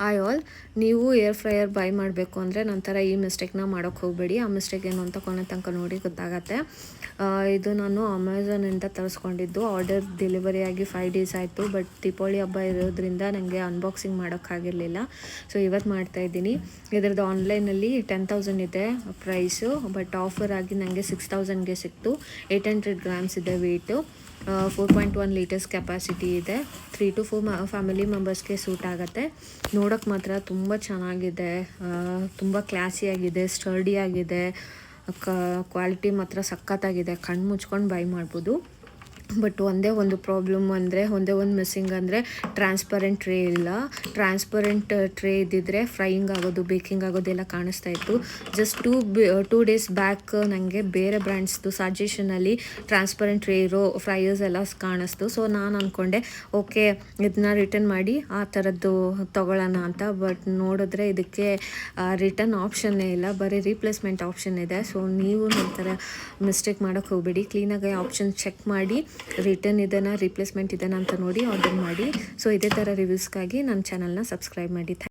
Hi all, ನೀವು air fryer by ಮಾಡಬೇಕು ಅಂದರೆ ನಂತರ ಈ ಮಿಸ್ಟೇಕ್ನ ಮಾಡೋಕ್ಕೆ ಹೋಗಬೇಡಿ. ಆ ಮಿಸ್ಟೇಕ್ ಏನು ಅಂತ ಕೊನೆ ತನಕ ನೋಡಿ ಗೊತ್ತಾಗತ್ತೆ. ಇದು ನಾನು ಅಮೆಝಾನಿಂದ ತರಿಸ್ಕೊಂಡಿದ್ದು. ಆರ್ಡರ್ ಡೆಲಿವರಿ ಆಗಿ 5 ಡೇಸ್ ಆಯಿತು. ಬಟ್ ದೀಪಾವಳಿ ಹಬ್ಬ ಇರೋದ್ರಿಂದ ನನಗೆ ಅನ್ಬಾಕ್ಸಿಂಗ್ ಮಾಡೋಕ್ಕಾಗಿರಲಿಲ್ಲ. ಸೊ ಇವತ್ತು ಮಾಡ್ತಾಯಿದ್ದೀನಿ. ಇದರದ್ದು ಆನ್ಲೈನಲ್ಲಿ 10,000 ಇದೆ ಪ್ರೈಸು, ಬಟ್ ಆಫರ್ ಆಗಿ ನನಗೆ 6,000ಗೆ ಸಿಕ್ತು. 800 ಗ್ರಾಮ್ಸ್ ಇದೆ ವೆಯ್ಟು. 4.1 ಲೀಟರ್ಸ್ ಕೆಪಾಸಿಟಿ ಇದೆ. 3 to 4 ಫ್ಯಾಮಿಲಿ ಮೆಂಬರ್ಸ್ಗೆ ಸೂಟ್ ಆಗುತ್ತೆ. ನೋಡೋಕ್ಕೆ ಮಾತ್ರ ತುಂಬ ಚೆನ್ನಾಗಿದೆ, ತುಂಬ ಕ್ಲಾಸಿಯಾಗಿದೆ, ಸ್ಟರ್ಡಿಯಾಗಿದೆ, ಕ್ವಾಲಿಟಿ ಮಾತ್ರ ಸಖತ್ತಾಗಿದೆ. ಕಣ್ಣು ಮುಚ್ಕೊಂಡು ಬೈ ಮಾಡ್ಬೋದು. ಬಟ್ ಒಂದೇ ಒಂದು ಪ್ರಾಬ್ಲಮ್ ಅಂದರೆ, ಒಂದೇ ಒಂದು ಮಿಸ್ಸಿಂಗ್ ಅಂದರೆ ಟ್ರಾನ್ಸ್ಪರೆಂಟ್ ಟ್ರೇ ಇಲ್ಲ. ಟ್ರಾನ್ಸ್ಪರೆಂಟ್ ಟ್ರೇ ಇದ್ದಿದ್ರೆ ಫ್ರೈಯಿಂಗ್ ಆಗೋದು, ಬೇಕಿಂಗ್ ಆಗೋದೆಲ್ಲ ಕಾಣಿಸ್ತಾ ಇತ್ತು. ಜಸ್ಟ್ 2 ಡೇಸ್ ಬ್ಯಾಕ್ ನನಗೆ ಬೇರೆ ಬ್ರ್ಯಾಂಡ್ಸ್ದು ಸಜೆಷನಲ್ಲಿ ಟ್ರಾನ್ಸ್ಪರೆಂಟ್ ಟ್ರೇ ಇರೋ ಫ್ರೈಯರ್ಸ್ ಎಲ್ಲ ಕಾಣಿಸ್ತು. ಸೊ ನಾನು ಅಂದ್ಕೊಂಡೆ ಓಕೆ ಇದನ್ನ ರಿಟರ್ನ್ ಮಾಡಿ ಆ ಥರದ್ದು ತೊಗೊಳ್ಳೋಣ ಅಂತ. ಬಟ್ ನೋಡಿದ್ರೆ ಇದಕ್ಕೆ ರಿಟರ್ನ್ ಆಪ್ಷನ್ನೇ ಇಲ್ಲ, ಬರೀ ರೀಪ್ಲೇಸ್ಮೆಂಟ್ ಆಪ್ಷನ್ ಇದೆ. ಸೊ ನೀವು ನಂತರ ಮಿಸ್ಟೇಕ್ ಮಾಡೋಕ್ಕೆ ಹೋಗಬೇಡಿ. ಕ್ಲೀನಾಗಿ ಆಪ್ಷನ್ ಚೆಕ್ ಮಾಡಿ ರಿಟರ್ನ್ ಇದನ್ನು ರಿಪ್ಲೇಸ್ಮೆಂಟ್ ಇದನ್ನು ಅಂತ ನೋಡಿ ಆರ್ಡರ್ ಮಾಡಿ. ಸೊ ಇದೇ ಥರ ರಿವ್ಯೂಸ್ಗಾಗಿ ನನ್ನ ಚಾನಲ್ನ ಸಬ್ಸ್ಕ್ರೈಬ್ ಮಾಡಿ.